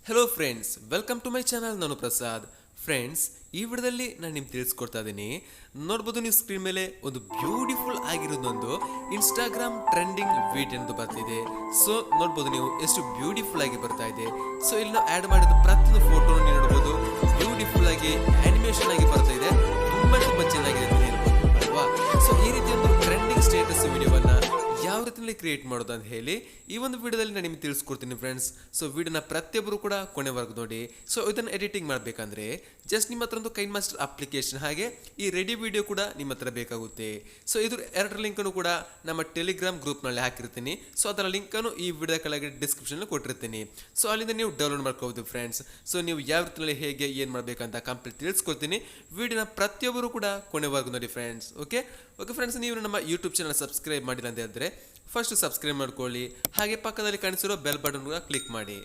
Hello friends, welcome to my channel. ನಾನು Prasad. Friends, ಈ ವಿಡಿಯೋದಲ್ಲಿ ನಾನು ನಿಮ್ಗೆ ತಿಳಿಸ್ಕೊಡ್ತಾ ಇದ್ದೀನಿ. ನೋಡ್ಬೋದು ನೀವು ಸ್ಕ್ರೀನ್ ಮೇಲೆ ಒಂದು ಬ್ಯೂಟಿಫುಲ್ ಆಗಿರೋದೊಂದು ಇನ್ಸ್ಟಾಗ್ರಾಮ್ ಟ್ರೆಂಡಿಂಗ್ ವಿಡಿಯೋ ಎಂದು ಬರ್ತಿದೆ. ಸೊ ನೋಡ್ಬೋದು ನೀವು ಎಷ್ಟು ಬ್ಯೂಟಿಫುಲ್ ಆಗಿ ಬರ್ತಾ ಇದೆ. ಸೊ ಇಲ್ಲಿ ನಾವು ಆ್ಯಡ್ ಮಾಡಿದ ಪ್ರತಿಯೊಂದು ಫೋಟೋ ನೀವು ನೋಡ್ಬೋದು ಬ್ಯೂಟಿಫುಲ್ ಆಗಿ ಆನಿಮೇಷನ್ ಆಗಿ ಬರ್ತಾ ಇದೆ. ತುಂಬಾ ಚೆನ್ನಾಗಿದೆ ಅಂತ ಹೇಳ್ಬೋದು ಅಲ್ವಾ. ಸೊ ಈ ರೀತಿ ಒಂದು ಟ್ರೆಂಡಿಂಗ್ ಸ್ಟೇಟಸ್ ವಿಡಿಯೋವನ್ನ ಯಾವ ರೀತಿಯಲ್ಲಿ ಕ್ರಿಯೇಟ್ ಮಾಡೋದು ಅಂತ ಹೇಳಿ ಈ ಒಂದು ವಿಡಿಯೋದಲ್ಲಿ ನಾನು ನಿಮ್ಗೆ ತಿಳಿಸ್ಕೊಡ್ತೀನಿ ಫ್ರೆಂಡ್ಸ್. ಸೊ ವಿಡಿಯೋನ ಪ್ರತಿಯೊಬ್ಬರು ಕೂಡ ಕೊನೆವರೆಗೂ ನೋಡಿ. ಸೊ ಇದನ್ನು ಎಡಿಟಿಂಗ್ ಮಾಡಬೇಕಂದ್ರೆ ಜಸ್ಟ್ ನಿಮ್ಮ ಹತ್ರ ಒಂದು ಕೈನ್ ಮಾಸ್ಟರ್ ಅಪ್ಲಿಕೇಶನ್ ಹಾಗೆ ಈ ರೆಡಿ ವಿಡಿಯೋ ಕೂಡ ನಿಮ್ಮ ಹತ್ರ ಬೇಕಾಗುತ್ತೆ. ಸೊ ಇದ್ರ ಎರಡರ ಲಿಂಕನ್ನು ಕೂಡ ನಮ್ಮ ಟೆಲಿಗ್ರಾಮ್ ಗ್ರೂಪ್ನಲ್ಲಿ ಹಾಕಿರ್ತೀನಿ. ಸೊ ಅದರ ಲಿಂಕನ್ನು ಈ ವಿಡಿಯೋ ಕೆಳಗೆ ಡಿಸ್ಕ್ರಿಪ್ಷನ್ ಕೊಟ್ಟಿರ್ತೀನಿ. ಸೊ ಅಲ್ಲಿಂದ ನೀವು ಡೌನ್ಲೋಡ್ ಮಾಡ್ಕೋಬಹುದು ಫ್ರೆಂಡ್ಸ್. ಸೊ ನೀವು ಯಾವ ರೀತಿಯಲ್ಲಿ ಹೇಗೆ ಏನು ಮಾಡಬೇಕಂತ ಕಂಪ್ಲೀಟ್ ತಿಳಿಸ್ಕೊಡ್ತೀನಿ. ವಿಡಿಯೋನ ಪ್ರತಿಯೊಬ್ಬರು ಕೂಡ ಕೊನೆವರೆಗೂ ನೋಡಿ ಫ್ರೆಂಡ್ಸ್. ಓಕೆ ಫ್ರೆಂಡ್ಸ್, ನೀವು ನಮ್ಮ ಯೂಟ್ಯೂಬ್ ಚಾನಲ್ ಸಬ್ಸ್ಕ್ರೈಬ್ ಮಾಡಿಲ್ಲ ಅಂತ ಹೇಳಿದ್ರೆ ಫಸ್ಟ್ ಸಬ್ಸ್ಕ್ರೈಬ್ ಮಾಡ್ಕೊಳ್ಳಿ. ಹಾಗೆ ಪಕ್ಕದಲ್ಲಿ ಕಾಣಿಸಿರೋ ಬೆಲ್ ಬಟನ್ ಕೂಡ ಕ್ಲಿಕ್ ಮಾಡಿ.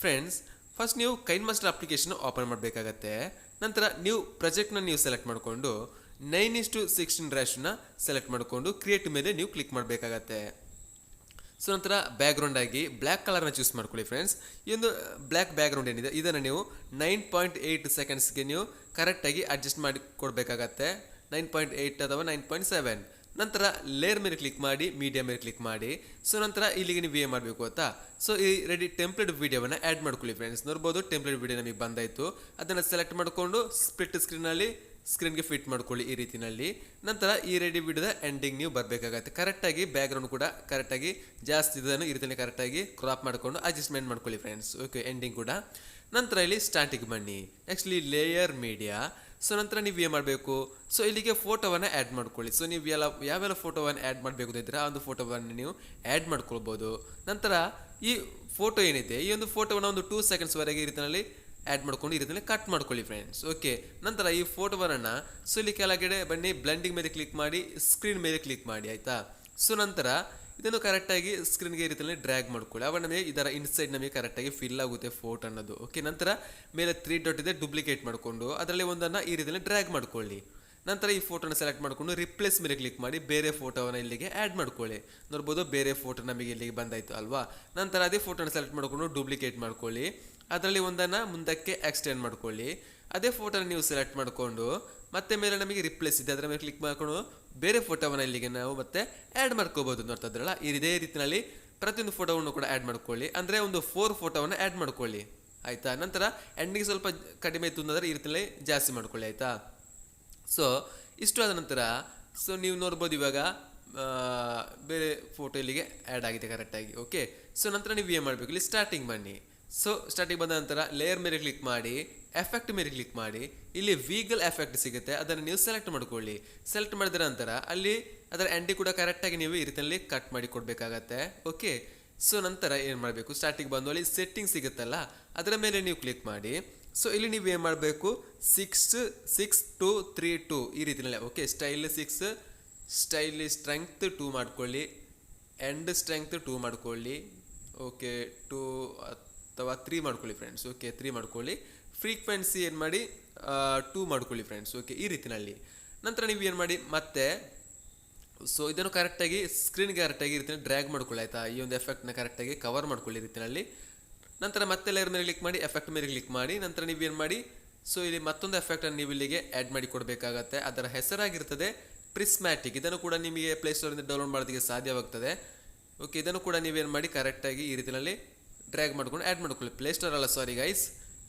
ಫ್ರೆಂಡ್ಸ್, ಫಸ್ಟ್ ನೀವು ಕೈನ್ ಮಾಸ್ಟರ್ ಅಪ್ಲಿಕೇಶನ್ ಓಪನ್ ಮಾಡಬೇಕಾಗತ್ತೆ. ನಂತರ ನೀವು ಪ್ರಾಜೆಕ್ಟ್ನ ನೀವು ಸೆಲೆಕ್ಟ್ ಮಾಡಿಕೊಂಡು 9:16 ಸೆಲೆಕ್ಟ್ ಮಾಡಿಕೊಂಡು ಕ್ರಿಯೇಟ್ ಮೇಲೆ ನೀವು ಕ್ಲಿಕ್ ಮಾಡಬೇಕಾಗತ್ತೆ. ಸೊ ನಂತರ ಬ್ಯಾಕ್ಗ್ರೌಂಡ್ ಆಗಿ ಬ್ಲ್ಯಾಕ್ ಕಲರ್ನ ಚೂಸ್ ಮಾಡ್ಕೊಳ್ಳಿ ಫ್ರೆಂಡ್ಸ್. ಈ ಒಂದು ಬ್ಲ್ಯಾಕ್ ಬ್ಯಾಕ್ಗ್ರೌಂಡ್ ಏನಿದೆ ಇದನ್ನು ನೀವು 9.8 ಸೆಕೆಂಡ್ಸ್ಗೆ ನೀವು ಕರೆಕ್ಟಾಗಿ ಅಡ್ಜಸ್ಟ್ ಮಾಡಿ ಕೊಡಬೇಕಾಗತ್ತೆ. 9.8 ಅಥವಾ 9.7. ನಂತರ ಲೇಯರ್ ಮೇಲೆ ಕ್ಲಿಕ್ ಮಾಡಿ, ಮೀಡಿಯಾ ಮೇಲೆ ಕ್ಲಿಕ್ ಮಾಡಿ. ಸೊ ನಂತರ ಇಲ್ಲಿಗೆ ನೀವು ಏನು ಮಾಡಬೇಕು ಗೊತ್ತಾ. ಸೊ ಈ ರೆಡಿ ಟೆಂಪ್ಲೇಟ್ ವಿಡಿಯೋವನ್ನು ಆ್ಯಡ್ ಮಾಡ್ಕೊಳ್ಳಿ ಫ್ರೆಂಡ್ಸ್. ನೋಡ್ಬೋದು ಟೆಂಪ್ಲೇಟ್ ವಿಡಿಯೋ ನಮಗೆ ಬಂದಾಯಿತು. ಅದನ್ನು ಸೆಲೆಕ್ಟ್ ಮಾಡಿಕೊಂಡು ಸ್ಪ್ಲಿಟ್ ಸ್ಕ್ರೀನ್ಗೆ ಫಿಟ್ ಮಾಡ್ಕೊಳ್ಳಿ ಈ ರೀತಿಯಲ್ಲಿ. ನಂತರ ಈ ರೆಡಿ ವಿಡಿಯೋದ ಎಂಡಿಂಗ್ ನೀವು ಬರಬೇಕಾಗತ್ತೆ. ಕರೆಕ್ಟಾಗಿ ಬ್ಯಾಕ್ಗ್ರೌಂಡ್ ಕೂಡ ಕರೆಕ್ಟಾಗಿ ಜಾಸ್ತಿ ಇದನ್ನು ಈ ರೀತಿಯಲ್ಲಿ ಕರೆಕ್ಟಾಗಿ ಕ್ರಾಪ್ ಮಾಡಿಕೊಂಡು ಅಡ್ಜಸ್ಟ್ಮೆಂಟ್ ಮಾಡ್ಕೊಳ್ಳಿ ಫ್ರೆಂಡ್ಸ್. ಓಕೆ, ಎಂಡಿಂಗ್ ಕೂಡ. ನಂತರ ಇಲ್ಲಿ ಸ್ಟಾರ್ಟಿಗೆ ಬನ್ನಿ. ನೆಕ್ಸ್ಟ್ ಇಲ್ಲಿ ಲೇಯರ್ ಮೀಡಿಯಾ. ಸೊ ನಂತರ ನೀವು ಏನು ಮಾಡಬೇಕು, ಸೊ ಇಲ್ಲಿಗೆ ಫೋಟೋವನ್ನು ಆ್ಯಡ್ ಮಾಡ್ಕೊಳ್ಳಿ. ಸೊ ನೀವು ಯಾವೆಲ್ಲ ಫೋಟೋವನ್ನು ಆ್ಯಡ್ ಮಾಡಬೇಕು ಇದ್ರೆ ಆ ಒಂದು ಫೋಟೋವನ್ನು ನೀವು ಆ್ಯಡ್ ಮಾಡ್ಕೊಳ್ಬೋದು. ನಂತರ ಈ ಫೋಟೋ ಏನಿದೆ ಈ ಒಂದು ಫೋಟೋವನ್ನು ಒಂದು 2 ಸೆಕೆಂಡ್ಸ್ವರೆಗೆ ಈ ರೀತಿಯಲ್ಲಿ ಆ್ಯಡ್ ಮಾಡ್ಕೊಂಡು ಈ ರೀತಿಯಲ್ಲಿ ಕಟ್ ಮಾಡ್ಕೊಳ್ಳಿ ಫ್ರೆಂಡ್ಸ್. ಓಕೆ, ನಂತರ ಈ ಫೋಟೋವನ್ನು ಸೊ ಇಲ್ಲಿ ಕೆಳಗಡೆ ಬನ್ನಿ, ಬ್ಲೆಂಡಿಂಗ್ ಮೇಲೆ ಕ್ಲಿಕ್ ಮಾಡಿ, ಸ್ಕ್ರೀನ್ ಮೇಲೆ ಕ್ಲಿಕ್ ಮಾಡಿ, ಆಯಿತಾ. ಸೊ ನಂತರ ಇದನ್ನು ಕರೆಕ್ಟಾಗಿ ಸ್ಕ್ರೀನ್ಗೆ ಈ ರೀತಿಯಲ್ಲಿ ಡ್ರ್ಯಾಗ್ ಮಾಡ್ಕೊಳ್ಳಿ. ಅವಾಗ ನಮಗೆ ಇದರ ಇನ್ಸೈಡ್ ನಮಗೆ ಕರೆಕ್ಟಾಗಿ ಫಿಲ್ ಆಗುತ್ತೆ ಫೋಟೋ ಅನ್ನೋದು. ಓಕೆ, ನಂತರ ಮೇಲೆ 3 ಡಾಟ್ ಇದೆ, ಡುಪ್ಲಿಕೇಟ್ ಮಾಡಿಕೊಂಡು ಅದರಲ್ಲಿ ಒಂದನ್ನು ಈ ರೀತಿಯಲ್ಲಿ ಡ್ರ್ಯಾಗ್ ಮಾಡ್ಕೊಳ್ಳಿ. ನಂತರ ಈ ಫೋಟೋನ ಸೆಲೆಕ್ಟ್ ಮಾಡಿಕೊಂಡು ರಿಪ್ಲೇಸ್ ಮೇಲೆ ಕ್ಲಿಕ್ ಮಾಡಿ ಬೇರೆ ಫೋಟೋವನ್ನು ಇಲ್ಲಿಗೆ ಆ್ಯಡ್ ಮಾಡ್ಕೊಳ್ಳಿ. ನೋಡ್ಬೋದು ಬೇರೆ ಫೋಟೋ ನಮಗೆ ಇಲ್ಲಿಗೆ ಬಂದಾಯಿತು ಅಲ್ವಾ. ನಂತರ ಅದೇ ಫೋಟೋನ ಸೆಲೆಕ್ಟ್ ಮಾಡಿಕೊಂಡು ಡುಪ್ಲಿಕೇಟ್ ಮಾಡ್ಕೊಳ್ಳಿ. ಅದರಲ್ಲಿ ಒಂದನ್ನು ಮುಂದಕ್ಕೆ ಎಕ್ಸ್ಟೆಂಡ್ ಮಾಡ್ಕೊಳ್ಳಿ. ಅದೇ ಫೋಟೋನ ನೀವು ಸೆಲೆಕ್ಟ್ ಮಾಡಿಕೊಂಡು ಮತ್ತೆ ಮೇಲೆ ನಮಗೆ ರಿಪ್ಲೇಸ್ ಇದೆ ಅದರ ಮೇಲೆ ಕ್ಲಿಕ್ ಮಾಡಿಕೊಂಡು ಬೇರೆ ಫೋಟೋವನ್ನು ಇಲ್ಲಿಗೆ ನಾವು ಮತ್ತೆ ಆ್ಯಡ್ ಮಾಡ್ಕೋಬೋದು. ನೋಡ್ತಾ ಇದ್ರಲ್ಲ, ಇದೇ ರೀತಿಯಲ್ಲಿ ಪ್ರತಿಯೊಂದು ಫೋಟೋವನ್ನು ಕೂಡ ಆ್ಯಡ್ ಮಾಡ್ಕೊಳ್ಳಿ. ಅಂದರೆ ಒಂದು 4 ಫೋಟೋವನ್ನು ಆ್ಯಡ್ ಮಾಡ್ಕೊಳ್ಳಿ, ಆಯಿತಾ. ನಂತರ ಎಂಡಿಗೆ ಸ್ವಲ್ಪ ಕಡಿಮೆ ಇತ್ತು ಅಂದರೆ ಈ ರೀತಿಯಲ್ಲಿ ಜಾಸ್ತಿ ಮಾಡ್ಕೊಳ್ಳಿ, ಆಯಿತಾ. ಸೊ ಇಷ್ಟು ಆದ ನಂತರ ಸೊ ನೀವು ನೋಡ್ಬೋದು ಇವಾಗ ಬೇರೆ ಫೋಟೋ ಇಲ್ಲಿಗೆ ಆ್ಯಡ್ ಆಗಿದೆ ಕರೆಕ್ಟಾಗಿ. ಓಕೆ, ಸೊ ನಂತರ ನೀವು ಏನು ಮಾಡಬೇಕು, ಇಲ್ಲಿ ಸ್ಟಾರ್ಟಿಂಗ್ ಬನ್ನಿ. ಸೊ ಸ್ಟಾರ್ಟಿಂಗ್ ಬಂದ ನಂತರ ಲೇಯರ್ ಮೇಲೆ ಕ್ಲಿಕ್ ಮಾಡಿ, ಎಫೆಕ್ಟ್ ಮೇಲೆ ಕ್ಲಿಕ್ ಮಾಡಿ. ಇಲ್ಲಿ ವೀಗಲ್ ಎಫೆಕ್ಟ್ ಸಿಗುತ್ತೆ, ಅದನ್ನು ನೀವು ಸೆಲೆಕ್ಟ್ ಮಾಡ್ಕೊಳ್ಳಿ. ಸೆಲೆಕ್ಟ್ ಮಾಡಿದ ನಂತರ ಅಲ್ಲಿ ಅದರ ಎಂಡಿ ಕೂಡ ಕರೆಕ್ಟಾಗಿ ನೀವು ಈ ರೀತಿಯಲ್ಲಿ ಕಟ್ ಮಾಡಿ ಕೊಡಬೇಕಾಗತ್ತೆ. ಓಕೆ, ಸೊ ನಂತರ ಏನು ಮಾಡಬೇಕು, ಸ್ಟಾರ್ಟಿಂಗ್ ಬಂದು ಅಲ್ಲಿ ಸೆಟ್ಟಿಂಗ್ ಸಿಗುತ್ತಲ್ಲ ಅದರ ಮೇಲೆ ನೀವು ಕ್ಲಿಕ್ ಮಾಡಿ. ಸೊ ಇಲ್ಲಿ ನೀವು ಏನು ಮಾಡಬೇಕು, 6:6:2:3:2 ಈ ರೀತಿಯಲ್ಲಿ. ಓಕೆ, ಸ್ಟೈಲ್ 6, ಸ್ಟೈಲ್ ಸ್ಟ್ರೆಂಗ್ತ್ 2 ಮಾಡ್ಕೊಳ್ಳಿ, ಎಂಡ್ ಸ್ಟ್ರೆಂಗ್ತ್ 2 ಮಾಡ್ಕೊಳ್ಳಿ. ಓಕೆ, 2 ಅಥವಾ 3 ಮಾಡ್ಕೊಳ್ಳಿ ಫ್ರೆಂಡ್ಸ್. ಓಕೆ, 3 ಮಾಡ್ಕೊಳ್ಳಿ. ಫ್ರೀಕ್ವೆನ್ಸಿ ಏನು ಮಾಡಿ 2 ಮಾಡ್ಕೊಳ್ಳಿ ಫ್ರೆಂಡ್ಸ್. ಓಕೆ, ಈ ರೀತಿಯಲ್ಲಿ. ನಂತರ ನೀವು ಏನು ಮಾಡಿ ಮತ್ತೆ ಸೊ ಇದನ್ನು ಕರೆಕ್ಟಾಗಿ ಸ್ಕ್ರೀನ್ಗೆ ಕರೆಕ್ಟಾಗಿ ಈ ರೀತಿಯಲ್ಲಿ ಡ್ರ್ಯಾಗ್ ಮಾಡ್ಕೊಳ್ಳಿ, ಆಯಿತಾ. ಈ ಒಂದು ಎಫೆಕ್ಟ್ನ ಕರೆಕ್ಟಾಗಿ ಕವರ್ ಮಾಡ್ಕೊಳ್ಳಿ ಈ ರೀತಿಯಲ್ಲಿ. ನಂತರ ಮತ್ತೆ ಲೇಯರ್ ಮೇಲೆ ಕ್ಲಿಕ್ ಮಾಡಿ, ಎಫೆಕ್ಟ್ ಮೇಲೆ ಕ್ಲಿಕ್ ಮಾಡಿ. ನಂತರ ನೀವು ಏನು ಮಾಡಿ, ಸೊ ಇಲ್ಲಿ ಮತ್ತೊಂದು ಎಫೆಕ್ಟನ್ನು ನೀವು ಇಲ್ಲಿಗೆ ಆ್ಯಡ್ ಮಾಡಿ ಕೊಡಬೇಕಾಗತ್ತೆ. ಅದರ ಹೆಸರಾಗಿರ್ತದೆ ಪ್ರಿಸ್ಮ್ಯಾಟಿಕ್. ಇದನ್ನು ಕೂಡ ನಿಮಗೆ ಪ್ಲೇಸ್ಟೋರಿಂದ ಡೌನ್ಲೋಡ್ ಮಾಡೋದಕ್ಕೆ ಸಾಧ್ಯವಾಗ್ತದೆ. ಓಕೆ, ಇದನ್ನು ಕೂಡ ನೀವೇನು ಮಾಡಿ ಕರೆಕ್ಟಾಗಿ ಈ ರೀತಿಯಲ್ಲಿ ಡ್ರ್ಯಾಗ್ ಮಾಡ್ಕೊಂಡು ಆ್ಯಡ್ ಮಾಡ್ಕೊಳ್ಳಿ. ಪ್ಲೇಸ್ಟೋರ್ ಅಲ್ಲ, ಸಾರಿ ಗೈಸ್,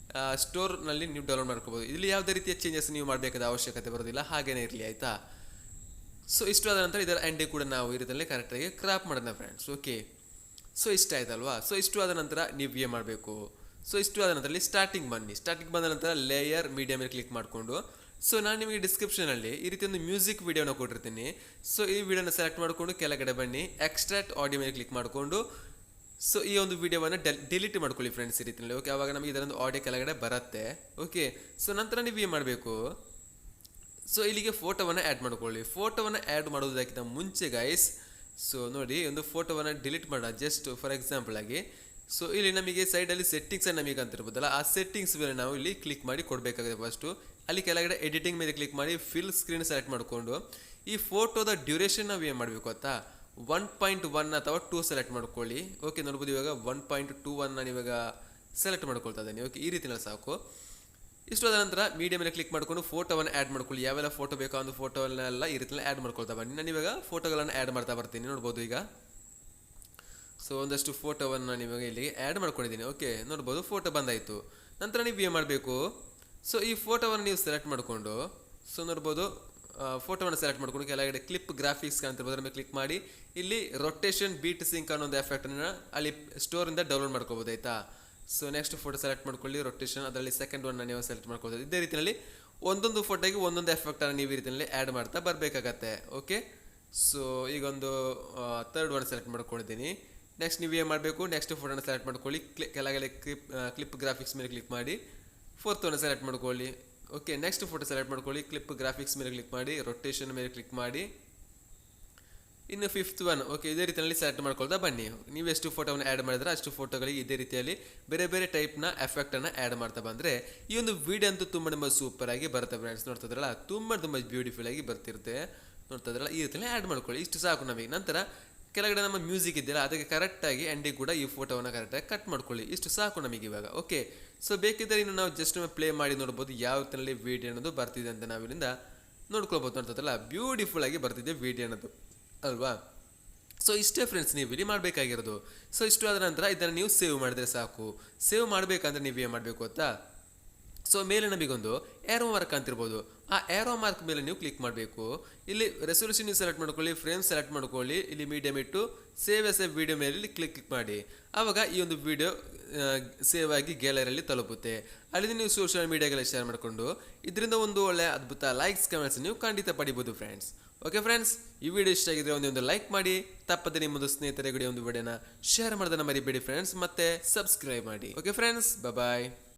ಸ್ಟೋರ್ನಲ್ಲಿ ನೀವು ಡೌನ್ಲೋಡ್ ಮಾಡ್ಕೋಬೋದು. ಇಲ್ಲಿ ಯಾವುದೇ ರೀತಿಯ ಚೇಂಜಸ್ ನೀವು ಮಾಡಬೇಕಾದ ಅವಶ್ಯಕತೆ ಬರೋದಿಲ್ಲ, ಹಾಗೇನೇ ಇರಲಿ, ಆಯಿತಾ. ಸೊ ಇಷ್ಟು ಆದ ನಂತರ ಇದರ ಎಂಡಿ ಕೂಡ ನಾವು ಈ ರೀತಿಯಲ್ಲಿ ಕರೆಕ್ಟಾಗಿ ಕ್ರಾಪ್ ಮಾಡೋಣ ಫ್ರೆಂಡ್ಸ್. ಓಕೆ, ಸೊ ಇಷ್ಟ ಆಯ್ತಲ್ವಾ. ಸೊ ಇಷ್ಟು ಆದ ನಂತರ ನೀವು ಏನು ಮಾಡಬೇಕು, ಸೊ ಇಷ್ಟು ಆದ ನಂತರ ಇಲ್ಲಿ ಸ್ಟಾರ್ಟಿಂಗ್ ಬನ್ನಿ. ಸ್ಟಾರ್ಟಿಂಗ್ ಬಂದ ನಂತರ ಲೇಯರ್ ಮೀಡಿಯಾ ಮೇಲೆ ಕ್ಲಿಕ್ ಮಾಡಿಕೊಂಡು ಸೊ ನಾನು ನಿಮಗೆ ಡಿಸ್ಕ್ರಿಪ್ಷನಲ್ಲಿ ಈ ರೀತಿ ಒಂದು ಮ್ಯೂಸಿಕ್ ವಿಡಿಯೋನ ಕೊಟ್ಟಿರ್ತೀನಿ. ಸೊ ಈ ವಿಡಿಯೋನ ಸೆಲೆಕ್ಟ್ ಮಾಡಿಕೊಂಡು ಕೆಳಗಡೆ ಬನ್ನಿ, ಎಕ್ಸ್ಟ್ರಾಕ್ಟ್ ಆಡಿಯೋ ಮೇಲೆ ಕ್ಲಿಕ್ ಮಾಡಿಕೊಂಡು ಸೊ ಈ ಒಂದು ವಿಡಿಯೋವನ್ನು ಡಿಲೀಟ್ ಮಾಡ್ಕೊಳ್ಳಿ ಫ್ರೆಂಡ್ಸ್ ಈ ರೀತಿಯಲ್ಲಿ. ಓಕೆ, ಆವಾಗ ನಮಗೆ ಇದರೊಂದು ಆಡಿಯೋ ಕೆಳಗಡೆ ಬರುತ್ತೆ. ಓಕೆ, ಸೊ ನಂತರ ನೀವು ಏನು ಮಾಡಬೇಕು, ಸೊ ಇಲ್ಲಿಗೆ ಫೋಟೋವನ್ನು ಆ್ಯಡ್ ಮಾಡ್ಕೊಳ್ಳಿ. ಫೋಟೋವನ್ನು ಆ್ಯಡ್ ಮಾಡೋದಕ್ಕಿಂತ ಮುಂಚೆ ಗೈಸ್, ಸೊ ನೋಡಿ ಒಂದು ಫೋಟೋವನ್ನು ಡಿಲೀಟ್ ಮಾಡೋಣ ಜಸ್ಟ್ ಫಾರ್ ಎಕ್ಸಾಂಪಲ್ ಆಗಿ. ಸೊ ಇಲ್ಲಿ ನಮಗೆ ಸೈಡಲ್ಲಿ ಸೆಟ್ಟಿಂಗ್ಸ್ ನಮಗೆ ಅಂತಿರ್ಬೋದಲ್ಲ, ಆ ಸೆಟ್ಟಿಂಗ್ಸ್ ಮೇಲೆ ನಾವು ಇಲ್ಲಿ ಕ್ಲಿಕ್ ಮಾಡಿ ಕೊಡಬೇಕಾಗುತ್ತೆ. ಫಸ್ಟು ಅಲ್ಲಿ ಕೆಳಗಡೆ ಎಡಿಟಿಂಗ್ ಮೇಲೆ ಕ್ಲಿಕ್ ಮಾಡಿ ಫಿಲ್ ಸ್ಕ್ರೀನ್ ಸೆಲೆಕ್ಟ್ ಮಾಡಿಕೊಂಡು ಈ ಫೋಟೋದ ಡ್ಯೂರೇಷನ್ ನಾವು ಏನು ಮಾಡಬೇಕು ಗೊತ್ತಾ, 1.1 ಅಥವಾ 2 ಸೆಲೆಕ್ಟ್ ಮಾಡ್ಕೊಳ್ಳಿ. ಓಕೆ, ನೋಡ್ಬೋದು ಇವಾಗ 1.21 ನಾನು ಇವಾಗ ಸೆಲೆಕ್ಟ್ ಮಾಡ್ಕೊಳ್ತಾ ಇದ್ದೀನಿ. ಓಕೆ, ಈ ರೀತಿಯಲ್ಲಿ ಸಾಕು. ಇಷ್ಟು ಆದ ನಂತರ ಮೀಡಿಯಾ ಮೇಲೆ ಕ್ಲಿಕ್ ಮಾಡ್ಕೊಂಡು ಫೋಟೋವನ್ನು ಆ್ಯಡ್ ಮಾಡ್ಕೊಳ್ಳಿ. ಯಾವೆಲ್ಲ ಫೋಟೋ ಬೇಕೋ ಒಂದು ಫೋಟೋವನ್ನೆಲ್ಲ ಈ ರೀತಿಯಲ್ಲಿ ಆ್ಯಡ್ ಮಾಡ್ಕೊಳ್ತಾ ಬನ್ನಿ. ನಾನು ಇವಾಗ ಫೋಟೋಗಳನ್ನು ಆ್ಯಡ್ ಮಾಡ್ತಾ ಬರ್ತೀನಿ, ನೋಡ್ಬೋದು ಈಗ. ಸೊ ಒಂದಷ್ಟು ಫೋಟೋವನ್ನು ನಾನು ಇವಾಗ ಇಲ್ಲಿ ಆ್ಯಡ್ ಮಾಡ್ಕೊಂಡಿದ್ದೀನಿ. ಓಕೆ, ನೋಡ್ಬೋದು ಫೋಟೋ ಬಂದಾಯಿತು. ನಂತರ ನೀವು ಏನು ಮಾಡಬೇಕು, ಸೊ ಈ ಫೋಟೋವನ್ನು ನೀವು ಸೆಲೆಕ್ಟ್ ಮಾಡಿಕೊಂಡು, ಸೊ ನೋಡ್ಬೋದು ಫೋಟೋವನ್ನು ಸೆಲೆಕ್ಟ್ ಮಾಡ್ಕೊಂಡು ಕೆಳಗಡೆ ಕ್ಲಿಪ್ ಗ್ರಾಫಿಕ್ಸ್ ಕಾಣ್ತಿರ್ಬೋದು, ಅದ್ರ ಮೇಲೆ ಕ್ಲಿಕ್ ಮಾಡಿ ಇಲ್ಲಿ ರೊಟೇಷನ್ ಬೀಟ್ ಸಿಂಕ್ ಅನ್ನೋ ಒಂದು ಎಫೆಕ್ಟನ್ನು ಅಲ್ಲಿ ಸ್ಟೋರಿಂದ ಡೌನ್ಲೋಡ್ ಮಾಡ್ಕೋಬೋದು, ಆಯಿತಾ. ಸೊ ನೆಕ್ಸ್ಟ್ ಫೋಟೋ ಸೆಲೆಕ್ಟ್ ಮಾಡ್ಕೊಳ್ಳಿ, ರೊಟೇಷನ್, ಅದರಲ್ಲಿ ಸೆಕೆಂಡ್ ಒನ್ನ ನೀವು ಸೆಲೆಕ್ಟ್ ಮಾಡ್ಕೊಳ್ಬೋದು. ಇದೇ ರೀತಿಯಲ್ಲಿ ಒಂದೊಂದು ಫೋಟೋಗೆ ಒಂದೊಂದು ಎಫೆಕ್ಟನ್ನು ನೀವು ಈ ರೀತಿಯಲ್ಲಿ ಆ್ಯಡ್ ಮಾಡ್ತಾ ಬರಬೇಕಾಗತ್ತೆ. ಓಕೆ, ಸೊ ಈಗೊಂದು ಥರ್ಡ್ ಒನ್ ಸೆಲೆಕ್ಟ್ ಮಾಡ್ಕೊಂಡಿದ್ದೀನಿ. ನೆಕ್ಸ್ಟ್ ನೀವು ಏನು ಮಾಡಬೇಕು, ನೆಕ್ಸ್ಟ್ ಫೋಟೋನ ಸೆಲೆಕ್ಟ್ ಮಾಡ್ಕೊಳ್ಳಿ, ಕೆಳಗಡೆ ಕ್ಲಿಪ್ ಗ್ರಾಫಿಕ್ಸ್ ಮೇಲೆ ಕ್ಲಿಕ್ ಮಾಡಿ ಫೋರ್ತ್ ಒನ್ನ ಸೆಲೆಕ್ಟ್ ಮಾಡ್ಕೊಳ್ಳಿ. ಓಕೆ, ನೆಕ್ಸ್ಟ್ ಫೋಟೋ ಸೆಲೆಕ್ಟ್ ಮಾಡ್ಕೊಳ್ಳಿ, ಕ್ಲಿಪ್ ಗ್ರಾಫಿಕ್ಸ್ ಮೇಲೆ ಕ್ಲಿಕ್ ಮಾಡಿ, ರೊಟೇಷನ್ ಮೇಲೆ ಕ್ಲಿಕ್ ಮಾಡಿ, ಇನ್ನು ಫಿಫ್ತ್ ಒನ್. ಓಕೆ, ಇದೇ ರೀತಿಯಲ್ಲಿ ಸೆಲೆಕ್ಟ್ ಮಾಡ್ಕೊಳ್ತಾ ಬನ್ನಿ. ನೀವು ಎಷ್ಟು ಫೋಟೋವನ್ನು ಆ್ಯಡ್ ಮಾಡಿದ್ರೆ ಅಷ್ಟು ಫೋಟೋಗಳಿಗೆ ಇದೇ ರೀತಿಯಲ್ಲಿ ಬೇರೆ ಬೇರೆ ಟೈಪ್ನ ಎಫೆಕ್ಟನ್ನು ಆ್ಯಡ್ ಮಾಡ್ತಾ ಬಂದರೆ ಈ ಒಂದು ವಿಡಿಯೋ ಅಂತೂ ತುಂಬ ಸೂಪರ್ ಆಗಿ ಬರುತ್ತೆ ಫ್ರೆಂಡ್ಸ್. ನೋಡ್ತಾ ಇದ್ರಲ್ಲ, ತುಂಬ ಬ್ಯೂಟಿಫುಲ್ ಆಗಿ ಬರ್ತಿರುತ್ತೆ. ನೋಡ್ತಾ ಇದ್ರಲ್ಲ, ಈ ರೀತಿಯಲ್ಲಿ ಆ್ಯಡ್ ಮಾಡ್ಕೊಳ್ಳಿ. ಇಷ್ಟು ಸಾಕು ನಮಗೆ. ನಂತರ ಕೆಳಗಡೆ ನಮ್ಮ ಮ್ಯೂಸಿಕ್ ಇದೆಯಲ್ಲ, ಅದಕ್ಕೆ ಕರೆಕ್ಟಾಗಿ ಎಂಡಿಗೆ ಕೂಡ ಈ ಫೋಟೋವನ್ನು ಕರೆಕ್ಟಾಗಿ ಕಟ್ ಮಾಡ್ಕೊಳ್ಳಿ. ಇಷ್ಟು ಸಾಕು ನಮಗೆ ಇವಾಗ. ಓಕೆ, ಸೊ ಬೇಕಿದ್ದರೆ ಇನ್ನು ನಾವು ಜಸ್ಟ್ ಪ್ಲೇ ಮಾಡಿ ನೋಡ್ಬೋದು ಯಾವ ರೀತಿಯಲ್ಲಿ ವಿಡಿಯೋ ಅನ್ನೋದು ಬರ್ತಿದೆ ಅಂತ ನಾವು ಇಲ್ಲಿಂದ ನೋಡ್ಕೊಳ್ಬೋದು. ನೋಡ್ತದಲ್ಲ, ಬ್ಯೂಟಿಫುಲ್ ಆಗಿ ಬರ್ತಿದೆ ವಿಡಿಯೋ ಅನ್ನೋದು ಅಲ್ವಾ. ಸೊ ಇಷ್ಟೇ ಫ್ರೆಂಡ್ಸ್ ನೀವು ಇಲ್ಲಿ ಮಾಡಬೇಕಾಗಿರೋದು. ಸೊ ಇಷ್ಟು ಆದ ನಂತರ ಇದನ್ನು ನೀವು ಸೇವ್ ಮಾಡಿದ್ರೆ ಸಾಕು. ಸೇವ್ ಮಾಡಬೇಕಂದ್ರೆ ನೀವು ಏನು ಮಾಡಬೇಕು ಗೊತ್ತಾ, ಸೊ ಮೇಲೆ ನಮಗೊಂದು ಏರೋ ಮಾರ್ಕ್ ಅಂತಿರ್ಬೋದು, ಆ ಏರೋ ಮಾರ್ಕ್ ಮೇಲೆ ನೀವು ಕ್ಲಿಕ್ ಮಾಡಬೇಕು. ಇಲ್ಲಿ ರೆಸೊಲ್ಯೂಷನ್ ನೀವು ಸೆಲೆಕ್ಟ್ ಮಾಡ್ಕೊಳ್ಳಿ, ಫ್ರೇಮ್ ಸೆಲೆಕ್ಟ್ ಮಾಡ್ಕೊಳ್ಳಿ, ಇಲ್ಲಿ ಮೀಡಿಯಮ್ ಇಟ್ಟು ಸೇವ್ ಎಸ್ ಎ ವಿಡಿಯೋ ಮೇಲೆ ಇಲ್ಲಿ ಕ್ಲಿಕ್ ಮಾಡಿ. ಆವಾಗ ಈ ಒಂದು ವಿಡಿಯೋ ಸೇವ್ ಆಗಿ ಗ್ಯಾಲರಿಯಲ್ಲಿ ತಲುಪುತ್ತೆ. ಅಲ್ಲಿ ನೀವು ಸೋಷಿಯಲ್ ಮೀಡಿಯಾಗೆಲ್ಲ ಶೇರ್ ಮಾಡಿಕೊಂಡು ಇದರಿಂದ ಒಂದು ಒಳ್ಳೆ ಅದ್ಭುತ ಲೈಕ್ಸ್ ಕಮೆಂಟ್ಸ್ ನೀವು ಖಂಡಿತ ಪಡಿಬೋದು ಫ್ರೆಂಡ್ಸ್. ಓಕೆ ಫ್ರೆಂಡ್ಸ್, ಈ ವಿಡಿಯೋ ಇಷ್ಟ ಆಗಿದ್ರೆ ಒಂದು ಲೈಕ್ ಮಾಡಿ, ತಪ್ಪದೆ ನಿಮ್ಮದು ಸ್ನೇಹಿತರಿಗೆ ಒಂದು ವಿಡಿಯೋನ ಶೇರ್ ಮಾಡೋದನ್ನ ಮರಿಬೇಡಿ ಫ್ರೆಂಡ್ಸ್, ಮತ್ತೆ ಸಬ್ಸ್ಕ್ರೈಬ್ ಮಾಡಿ. ಓಕೆ ಫ್ರೆಂಡ್ಸ್, ಬಾಯ್.